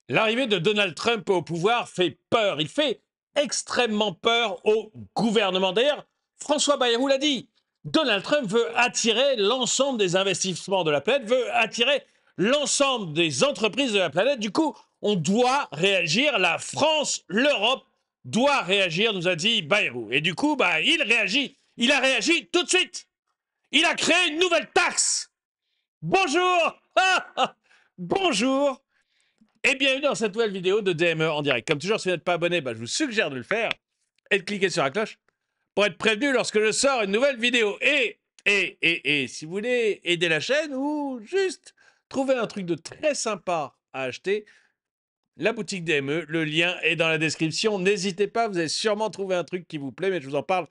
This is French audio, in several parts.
L'arrivée de Donald Trump au pouvoir fait peur. Il fait extrêmement peur au gouvernement. D'ailleurs, François Bayrou l'a dit. Donald Trump veut attirer l'ensemble des investissements de la planète, veut attirer l'ensemble des entreprises de la planète. Du coup, on doit réagir. La France, l'Europe doit réagir, nous a dit Bayrou. Et du coup, il réagit. Il a réagi tout de suite. Il a créé une nouvelle taxe. Bonjour. Bonjour. Et bienvenue dans cette nouvelle vidéo de DME en direct. Comme toujours, si vous n'êtes pas abonné, je vous suggère de le faire et de cliquer sur la cloche pour être prévenu lorsque je sors une nouvelle vidéo. Et si vous voulez aider la chaîne ou juste trouver un truc de très sympa à acheter, la boutique DME, le lien est dans la description. N'hésitez pas, vous allez sûrement trouver un truc qui vous plaît, mais je vous en parle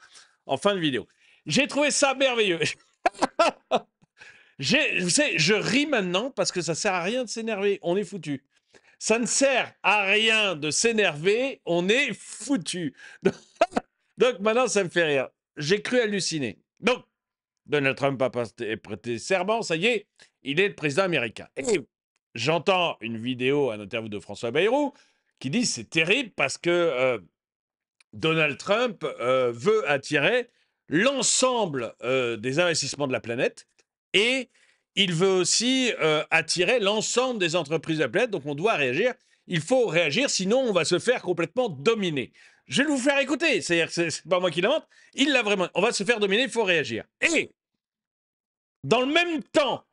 en fin de vidéo. J'ai trouvé ça merveilleux. Vous savez, je ris maintenant parce que ça sert à rien de s'énerver. On est foutu. Ça ne sert à rien de s'énerver, on est foutu. Donc maintenant, ça me fait rire. J'ai cru halluciner. Donc, Donald Trump a prêté serment, ça y est, il est le président américain. Et j'entends une vidéo, un interview de François Bayrou, qui dit c'est terrible parce que Donald Trump veut attirer l'ensemble des investissements de la planète et il veut aussi attirer l'ensemble des entreprises de la planète. Donc on doit réagir. Il faut réagir, sinon on va se faire complètement dominer. Je vais vous faire écouter. C'est-à-dire que c'est pas moi qui l'invente. Il l'a vraiment. On va se faire dominer, il faut réagir. Et dans le même temps,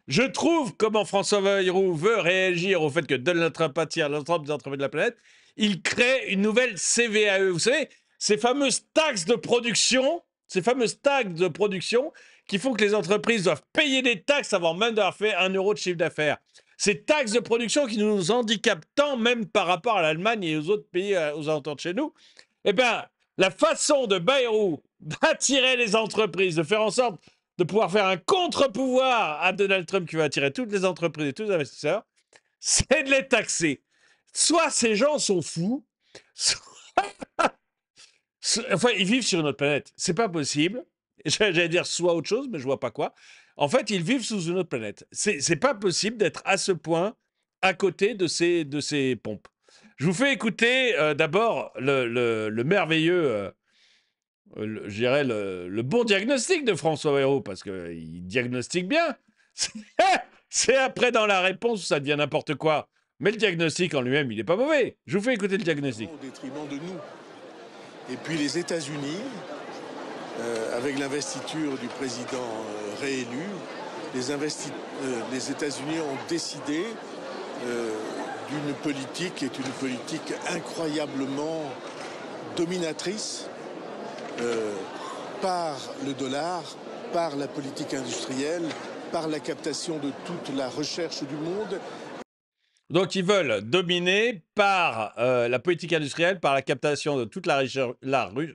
je trouve comment François Bayrou veut réagir au fait que Donald Trump attire l'ensemble des entreprises de la planète. Il crée une nouvelle CVAE. Vous savez, ces fameuses taxes de production, qui font que les entreprises doivent payer des taxes avant même d'avoir fait 1 euro de chiffre d'affaires. Ces taxes de production qui nous handicapent tant, même par rapport à l'Allemagne et aux autres pays aux alentours de chez nous. Eh bien, la façon de Bayrou d'attirer les entreprises, de faire en sorte de pouvoir faire un contre-pouvoir à Donald Trump qui va attirer toutes les entreprises et tous les investisseurs, c'est de les taxer. Soit ces gens sont fous, enfin, ils vivent sur une autre planète. C'est pas possible. J'allais dire soit autre chose, mais je vois pas quoi. En fait, ils vivent sous une autre planète. C'est pas possible d'être à ce point à côté de ces pompes. Je vous fais écouter d'abord le merveilleux, je dirais le bon diagnostic de François Bayrou, parce qu'il diagnostique bien. C'est après dans la réponse où ça devient n'importe quoi. Mais le diagnostic en lui-même, il n'est pas mauvais. Je vous fais écouter le diagnostic. Au détriment de nous. Et puis les États-Unis, avec l'investiture du président réélu, les États-Unis ont décidé d'une politique qui est une politique incroyablement dominatrice par le dollar, par la politique industrielle, par la captation de toute la recherche du monde. Donc, ils veulent dominer par la politique industrielle, par la captation de toute la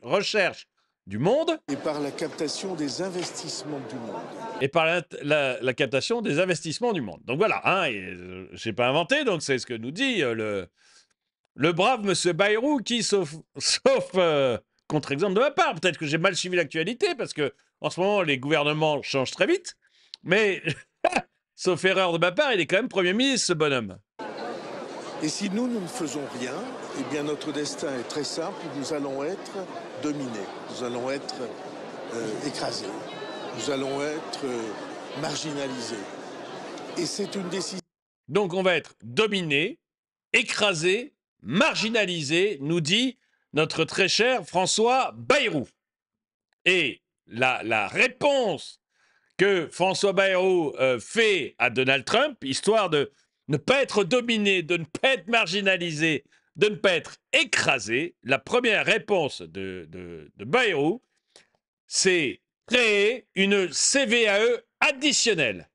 recherche du monde. Et par la captation des investissements du monde. Et par la captation des investissements du monde. Donc voilà, je n'ai pas inventé, donc c'est ce que nous dit le brave monsieur Bayrou, qui, sauf contre-exemple de ma part, peut-être que j'ai mal suivi l'actualité, parce que en ce moment, les gouvernements changent très vite, mais sauf erreur de ma part, il est quand même Premier ministre, ce bonhomme. Et si nous ne faisons rien, eh bien notre destin est très simple, nous allons être dominés, nous allons être écrasés, nous allons être marginalisés. Et c'est une décision... Donc on va être dominés, écrasés, marginalisés, nous dit notre très cher François Bayrou. Et la réponse que François Bayrou fait à Donald Trump, histoire de ne pas être dominé, de ne pas être marginalisé, de ne pas être écrasé, la première réponse de Bayrou, c'est créer une CVAE additionnelle.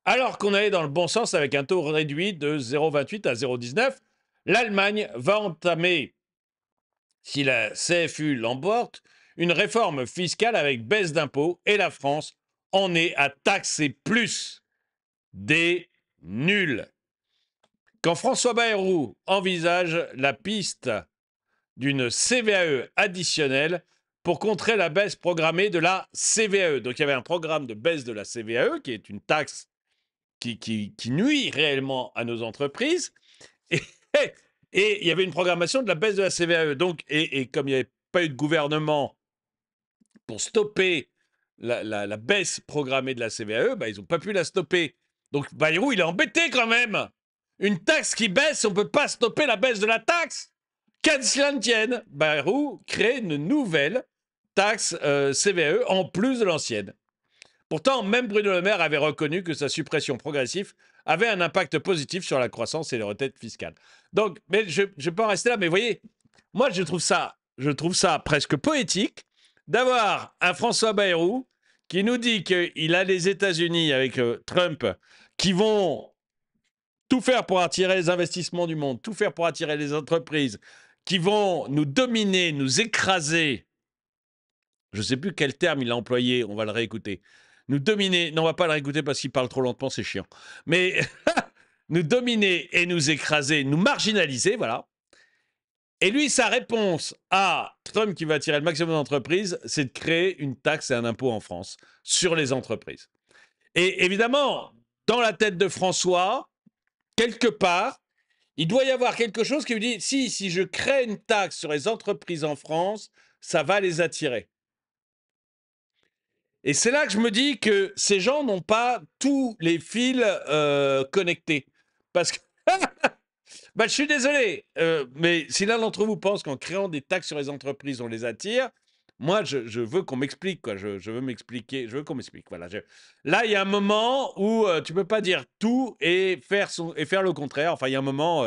Alors qu'on allait dans le bon sens avec un taux réduit de 0,28 à 0,19, l'Allemagne va entamer, si la CFU l'emporte, une réforme fiscale avec baisse d'impôts et la France en est à taxer plus. Des nuls. Quand François Bayrou envisage la piste d'une CVAE additionnelle pour contrer la baisse programmée de la CVAE. Donc il y avait un programme de baisse de la CVAE, qui est une taxe qui nuit réellement à nos entreprises. Et et il y avait une programmation de la baisse de la CVAE. Donc, et comme il n'y avait pas eu de gouvernement pour stopper la baisse programmée de la CVAE, bah, ils n'ont pas pu la stopper. Donc Bayrou, il est embêté quand même. Une taxe qui baisse, on ne peut pas stopper la baisse de la taxe. Qu'à cela ne tienne, Bayrou crée une nouvelle taxe CVAE en plus de l'ancienne. Pourtant, même Bruno Le Maire avait reconnu que sa suppression progressive avait un impact positif sur la croissance et les recettes fiscales. Donc, mais je ne vais pas en rester là, mais vous voyez, moi je trouve ça presque poétique d'avoir un François Bayrou qui nous dit qu'il a les États-Unis avec Trump qui vont tout faire pour attirer les investissements du monde, tout faire pour attirer les entreprises, qui vont nous dominer, nous écraser. Je ne sais plus quel terme il a employé, on va le réécouter. Nous dominer, non, on va pas le réécouter parce qu'il parle trop lentement, c'est chiant. Mais nous dominer et nous écraser, nous marginaliser, voilà. Et lui, sa réponse à Trump qui va attirer le maximum d'entreprises, c'est de créer une taxe et un impôt en France sur les entreprises. Et évidemment, dans la tête de François, quelque part, il doit y avoir quelque chose qui lui dit, si je crée une taxe sur les entreprises en France, ça va les attirer. Et c'est là que je me dis que ces gens n'ont pas tous les fils connectés. Parce que, bah, je suis désolé, mais si l'un d'entre vous pense qu'en créant des taxes sur les entreprises, on les attire, moi, je veux qu'on m'explique, quoi. Je veux m'expliquer, je veux qu'on m'explique. Voilà. Là, il y a un moment où tu peux pas dire tout et faire le contraire. Enfin, il y a un moment,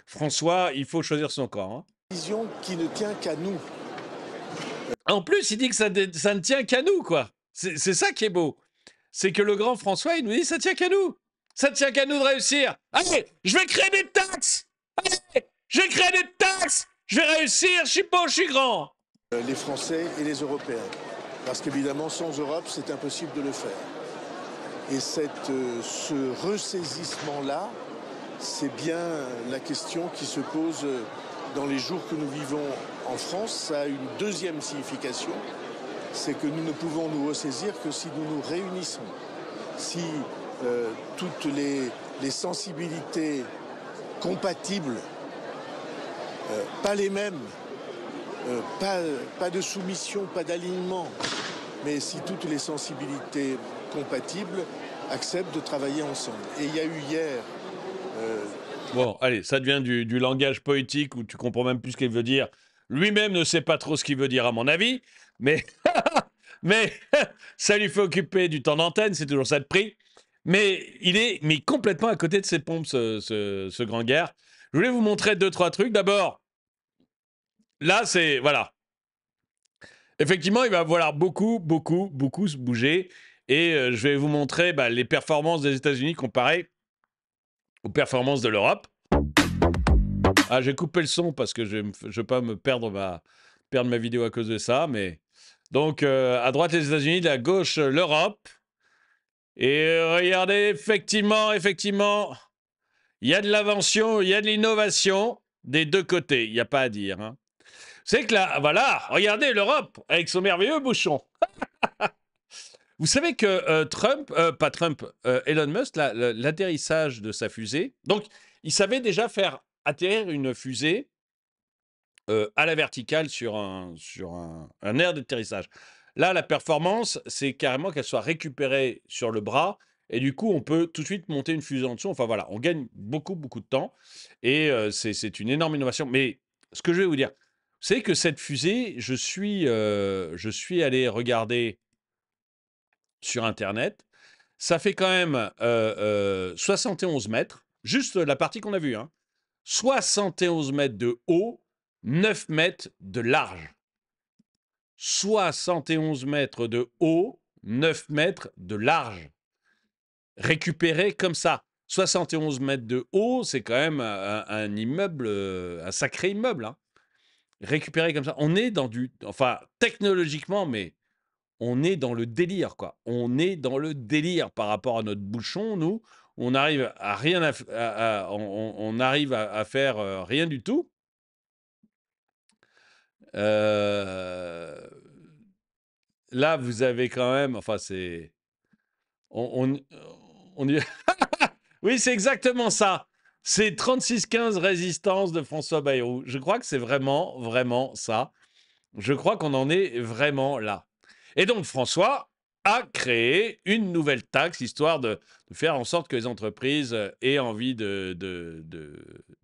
François, il faut choisir son camp. Hein. Vision qui ne tient qu'à nous. En plus, il dit que ça ne tient qu'à nous, quoi. C'est ça qui est beau. C'est que le grand François, il nous dit ça tient qu'à nous. Ça tient qu'à nous de réussir. Allez, je vais créer des taxes. Allez, je vais créer des taxes. Je vais réussir, je suis beau, je suis grand. Les Français et les Européens. Parce qu'évidemment, sans Europe, c'est impossible de le faire. Et ce ressaisissement-là, c'est bien la question qui se pose dans les jours que nous vivons en France. Ça a une deuxième signification, c'est que nous ne pouvons nous ressaisir que si nous nous réunissons. Si toutes les sensibilités compatibles, pas les mêmes, pas de soumission, pas d'alignement, mais si toutes les sensibilités compatibles acceptent de travailler ensemble. Et il y a eu hier... Bon, allez, ça devient du langage poétique où tu comprends même plus ce qu'il veut dire. Lui-même ne sait pas trop ce qu'il veut dire, à mon avis, mais, mais ça lui fait occuper du temps d'antenne, c'est toujours ça de prix. Mais il est complètement à côté de ses pompes, ce grand Guerre. Je voulais vous montrer 2-3 trucs. D'abord, là, c'est... Voilà. Effectivement, il va falloir beaucoup se bouger. Et je vais vous montrer les performances des États-Unis comparées aux performances de l'Europe. Ah, j'ai coupé le son parce que je ne veux pas me perdre ma vidéo à cause de ça. Mais donc, à droite, les États-Unis, à gauche, l'Europe. Et regardez, effectivement, il y a de l'invention, il y a de l'innovation des deux côtés. Il n'y a pas à dire. Hein. C'est que là, voilà, regardez l'Europe avec son merveilleux bouchon. Vous savez que Elon Musk, l'atterrissage de sa fusée, donc il savait déjà faire atterrir une fusée à la verticale sur un aire d'atterrissage. Là, la performance, c'est carrément qu'elle soit récupérée sur le bras et du coup, on peut tout de suite monter une fusée en dessous. Enfin voilà, on gagne beaucoup de temps et c'est une énorme innovation. Mais ce que je vais vous dire, c'est que cette fusée, je suis allé regarder sur Internet. Ça fait quand même 71 mètres, juste la partie qu'on a vue. Hein. 71 mètres de haut, 9 mètres de large. 71 mètres de haut, 9 mètres de large. Récupéré comme ça. 71 mètres de haut, c'est quand même un immeuble, un sacré immeuble. Hein. Récupéré comme ça. On est dans enfin, technologiquement, mais on est dans le délire, quoi. On est dans le délire par rapport à notre bouchon, nous. On arrive à rien on arrive à faire rien du tout. Là, vous avez quand même, enfin, c'est... On y... Oui, c'est exactement ça. C'est 36-15 résistance de François Bayrou. Je crois que c'est vraiment, vraiment ça. Je crois qu'on en est vraiment là. Et donc, François a créé une nouvelle taxe, histoire de faire en sorte que les entreprises aient envie de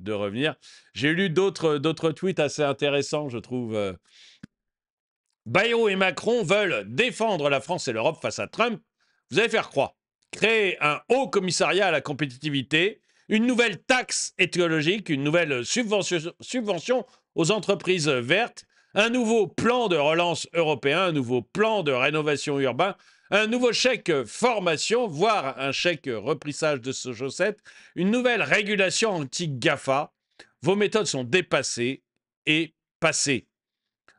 revenir. J'ai lu d'autres tweets assez intéressants, je trouve. Bayrou et Macron veulent défendre la France et l'Europe face à Trump. Vous allez faire quoi? Créer un haut commissariat à la compétitivité, une nouvelle taxe écologique, une nouvelle subvention aux entreprises vertes, un nouveau plan de relance européen, un nouveau plan de rénovation urbain, un nouveau chèque formation, voire un chèque reprissage de chaussettes, une nouvelle régulation anti-GAFA. Vos méthodes sont dépassées et passées.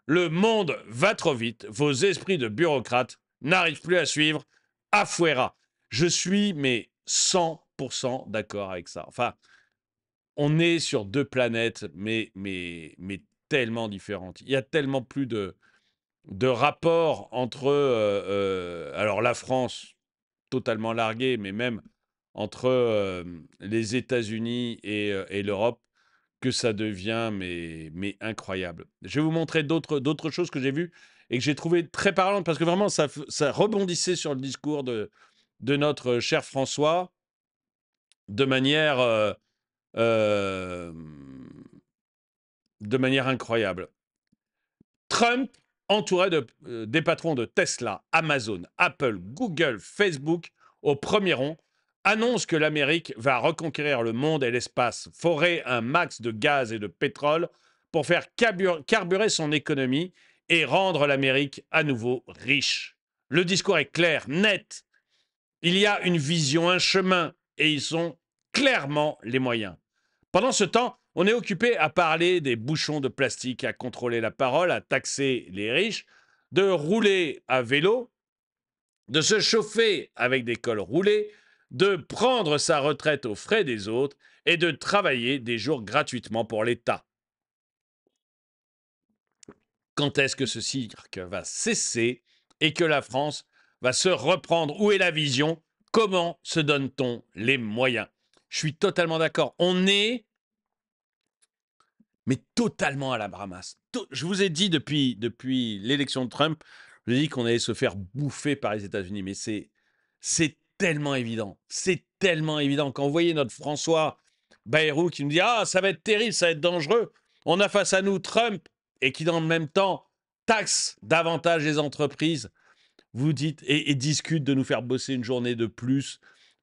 Le monde va trop vite, vos esprits de bureaucrates n'arrivent plus à suivre. Afuera. Je suis mais 100% d'accord avec ça. Enfin, on est sur deux planètes, mais tellement différentes. Il y a tellement plus de rapport entre, alors la France, totalement larguée, mais même entre les États-Unis et l'Europe, que ça devient mais incroyable. Je vais vous montrer d'autres choses que j'ai vues et que j'ai trouvé très parlantes parce que vraiment ça rebondissait sur le discours de notre cher François de manière, euh, de manière incroyable. Trump, entouré des patrons de Tesla, Amazon, Apple, Google, Facebook, au premier rang, annonce que l'Amérique va reconquérir le monde et l'espace, forer un max de gaz et de pétrole pour faire carburer son économie et rendre l'Amérique à nouveau riche. Le discours est clair, net. Il y a une vision, un chemin, et ils ont clairement les moyens. Pendant ce temps, on est occupé à parler des bouchons de plastique, à contrôler la parole, à taxer les riches, de rouler à vélo, de se chauffer avec des cols roulés, de prendre sa retraite aux frais des autres et de travailler des jours gratuitement pour l'État. Quand est-ce que ce cirque va cesser et que la France va se reprendre? Où est la vision? Comment se donne-t-on les moyens? Je suis totalement d'accord. On est mais totalement à la ramasse. Je vous ai dit depuis l'élection de Trump, je vous ai dit qu'on allait se faire bouffer par les États-Unis, mais c'est tellement évident. C'est tellement évident. Quand vous voyez notre François Bayrou qui nous dit ah, ça va être terrible, ça va être dangereux, on a face à nous Trump et qui, dans le même temps, taxe davantage les entreprises, vous dites, et discute de nous faire bosser une journée de plus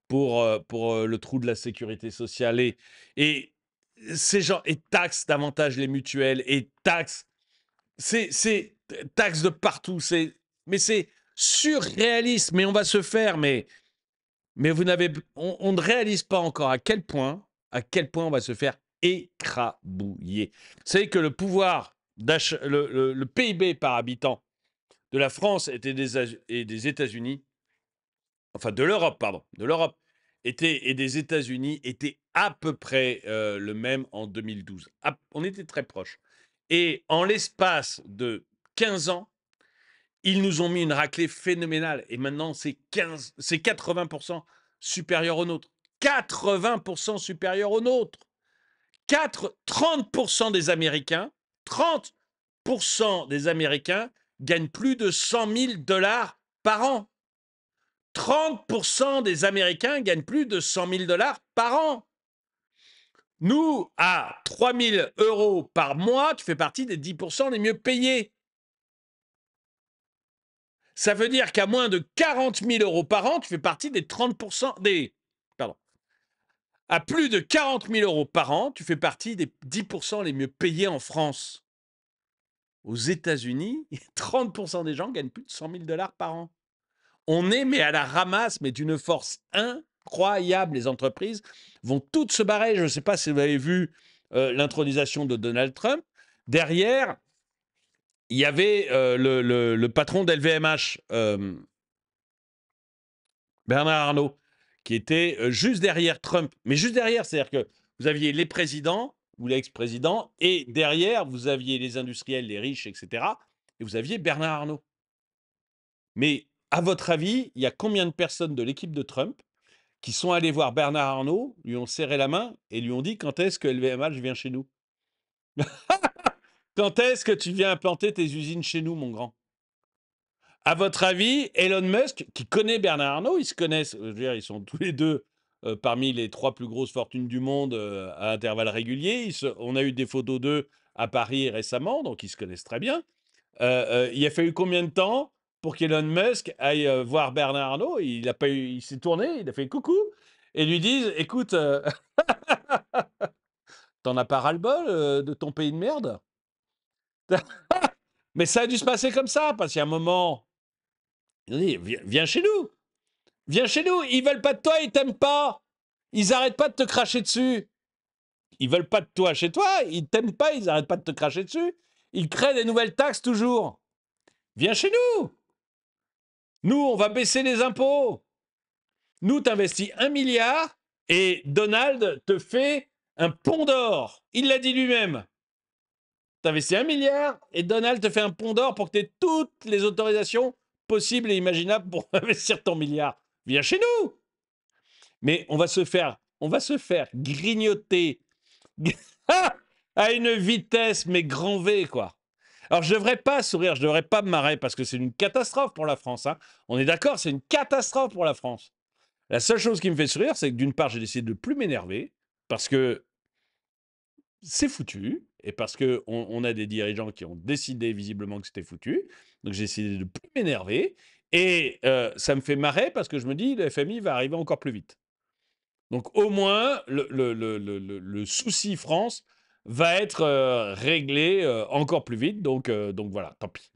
pour le trou de la sécurité sociale. Et ces gens, et taxent davantage les mutuelles, et taxent, c'est taxes de partout, mais c'est surréaliste, mais on va se faire, mais on ne réalise pas encore à quel point on va se faire écrabouiller. Vous savez que le pouvoir d'achat, le PIB par habitant de la France et des États-Unis, enfin de l'Europe, pardon, de l'Europe et des États-Unis était à peu près le même en 2012. On était très proches. Et en l'espace de 15 ans, ils nous ont mis une raclée phénoménale. Et maintenant, c'est 80% supérieur au nôtre. 80% supérieur au nôtre. 30% des Américains, 30% des Américains gagnent plus de 100 000 dollars par an. 30% des Américains gagnent plus de 100 000 dollars par an. Nous, à 3 000 euros par mois, tu fais partie des 10% les mieux payés. Ça veut dire qu'à moins de 40 000 euros par an, tu fais partie des 30% des... Pardon. À plus de 40 000 euros par an, tu fais partie des 10% les mieux payés en France. Aux États-Unis, 30% des gens gagnent plus de 100 000 dollars par an. On est mais à la ramasse, mais d'une force incroyable. Les entreprises vont toutes se barrer. Je ne sais pas si vous avez vu l'intronisation de Donald Trump. Derrière, il y avait le patron d'LVMH, Bernard Arnault, qui était juste derrière Trump. Mais juste derrière, c'est-à-dire que vous aviez les présidents ou l'ex-président, et derrière, vous aviez les industriels, les riches, etc. Et vous aviez Bernard Arnault. Mais à votre avis, il y a combien de personnes de l'équipe de Trump qui sont allés voir Bernard Arnault, lui ont serré la main et lui ont dit: «Quand est-ce que LVMH vient chez nous? Quand est-ce que tu viens implanter tes usines chez nous, mon grand?» À votre avis, Elon Musk, qui connaît Bernard Arnault, ils se connaissent, je veux dire, ils sont tous les 2 parmi les 3 plus grosses fortunes du monde, à intervalles réguliers. On a eu des photos d'eux à Paris récemment, donc ils se connaissent très bien. Il a fallu combien de temps pour qu'Elon Musk aille, voir Bernard Arnault? Il s'est tourné, il a fait: «Coucou» et lui dise: «Écoute, tu as pas ras-le-bol, de ton pays de merde?» Mais ça a dû se passer comme ça, parce qu'il y a un moment, ils ont dit: «Viens chez nous, viens chez nous». Ils veulent pas de toi, ils t'aiment pas. Ils arrêtent pas de te cracher dessus. Ils veulent pas de toi chez toi, ils t'aiment pas, ils arrêtent pas de te cracher dessus. Ils créent des nouvelles taxes toujours. Viens chez nous. Nous, on va baisser les impôts. Nous, t'investis 1 milliard et Donald te fait un pont d'or. Il l'a dit lui-même. T'investis 1 milliard et Donald te fait un pont d'or pour que tu aies toutes les autorisations possibles et imaginables pour investir ton milliard. Viens chez nous. Mais on va se faire grignoter à une vitesse, mais grand V, quoi. Alors, je devrais pas sourire, je devrais pas me marrer parce que c'est une catastrophe pour la France, hein. On est d'accord, c'est une catastrophe pour la France. La seule chose qui me fait sourire, c'est que d'une part, j'ai décidé de plus m'énerver parce que c'est foutu et parce qu'on a des dirigeants qui ont décidé visiblement que c'était foutu. Donc, j'ai décidé de plus m'énerver et ça me fait marrer parce que je me dis, le FMI va arriver encore plus vite. Donc, au moins, le souci France va être réglé encore plus vite. Donc voilà, tant pis.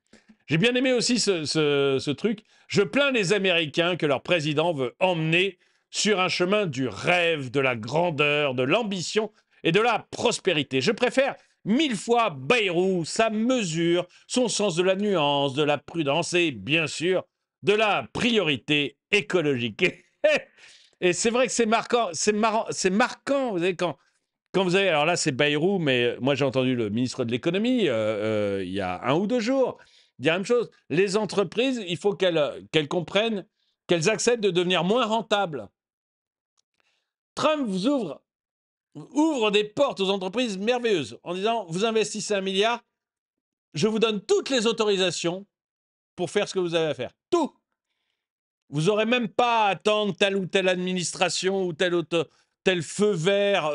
J'ai bien aimé aussi ce truc. Je plains les Américains que leur président veut emmener sur un chemin du rêve, de la grandeur, de l'ambition et de la prospérité. Je préfère 1000 fois Bayrou, sa mesure, son sens de la nuance, de la prudence et bien sûr de la priorité écologique. Et c'est vrai que c'est marquant, c'est marrant, c'est marquant. Vous savez, quand vous avez, alors là c'est Bayrou, mais moi j'ai entendu le ministre de l'économie il y a 1 ou 2 jours dire la même chose. Les entreprises, il faut qu'elles comprennent, qu'elles acceptent de devenir moins rentables. Trump ouvre des portes aux entreprises merveilleuses en disant: vous investissez 1 milliard, je vous donne toutes les autorisations pour faire ce que vous avez à faire. Tout. Vous n'aurez même pas à attendre telle ou telle administration ou tel feu vert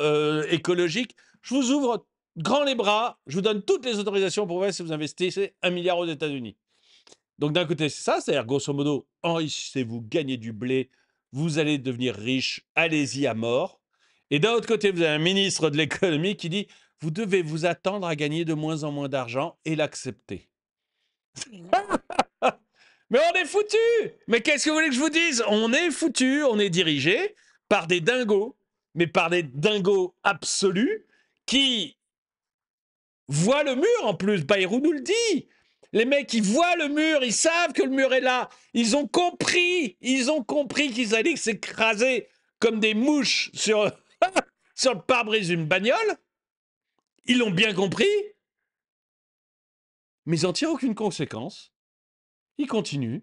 écologique. Je vous ouvre grand les bras, je vous donne toutes les autorisations pour voir si vous investissez 1 milliard aux États-Unis. Donc d'un côté, c'est ça, c'est-à-dire grosso modo, enrichissez-vous, gagnez du blé, vous allez devenir riche, allez-y à mort. Et d'un autre côté, vous avez un ministre de l'économie qui dit: vous devez vous attendre à gagner de moins en moins d'argent et l'accepter. Mais on est foutu. Mais qu'est-ce que vous voulez que je vous dise? On est foutu, on est dirigé par des dingos, mais par des dingos absolus qui voient le mur en plus. Bayrou nous le dit. Les mecs, ils voient le mur, ils savent que le mur est là. Ils ont compris qu'ils allaient s'écraser comme des mouches sur, sur le pare-brise d'une bagnole. Ils l'ont bien compris, mais ils n'en tirent aucune conséquence. Ils continuent,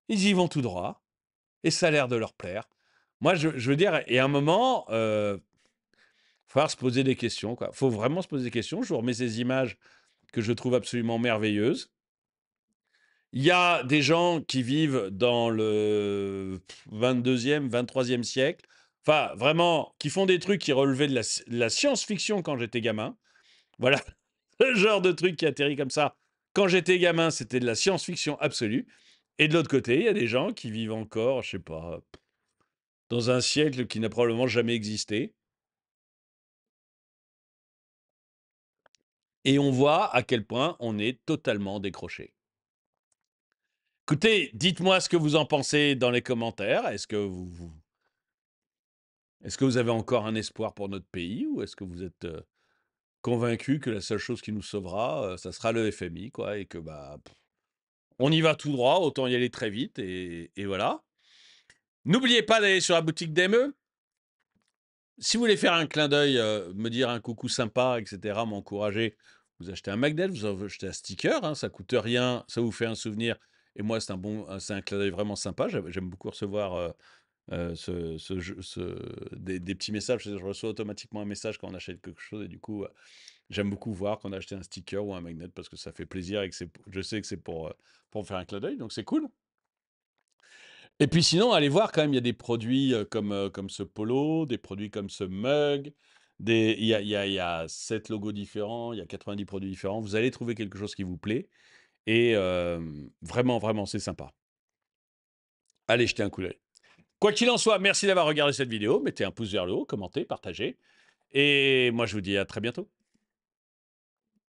ils y vont tout droit, et ça a l'air de leur plaire. Moi, je veux dire, et à un moment, faut falloir se poser des questions, quoi. Faut vraiment se poser des questions. Je vous remets ces images que je trouve absolument merveilleuses. Il y a des gens qui vivent dans le 22e, 23e siècle, enfin, vraiment, qui font des trucs qui relevaient de la science-fiction quand j'étais gamin. Voilà, le genre de truc qui atterrit comme ça. Quand j'étais gamin, c'était de la science-fiction absolue. Et de l'autre côté, il y a des gens qui vivent encore, je sais pas, dans un siècle qui n'a probablement jamais existé. Et on voit à quel point on est totalement décroché. Écoutez, dites-moi ce que vous en pensez dans les commentaires. Est-ce que vous avez encore un espoir pour notre pays ou est-ce que vous êtes convaincu que la seule chose qui nous sauvera, ça sera le FMI, quoi, et que on y va tout droit, autant y aller très vite et voilà. N'oubliez pas d'aller sur la boutique d'ME. Si vous voulez faire un clin d'œil, me dire un coucou sympa, etc., m'encourager, vous achetez un Magnet, vous achetez un sticker, hein, ça coûte rien, ça vous fait un souvenir. Et moi, c'est un clin d'œil vraiment sympa. J'aime beaucoup recevoir des petits messages. Je reçois automatiquement un message quand on achète quelque chose et du coup, j'aime beaucoup voir qu'on a acheté un sticker ou un magnet parce que ça fait plaisir et que je sais que c'est pour me faire un clin d'œil, donc c'est cool. Et puis sinon, allez voir quand même, il y a des produits comme ce polo, des produits comme ce mug, il y a 7 logos différents, il y a 90 produits différents. Vous allez trouver quelque chose qui vous plaît et vraiment, vraiment, c'est sympa. Allez jeter un coup d'œil. Quoi qu'il en soit, merci d'avoir regardé cette vidéo. Mettez un pouce vers le haut, commentez, partagez. Et moi, je vous dis à très bientôt.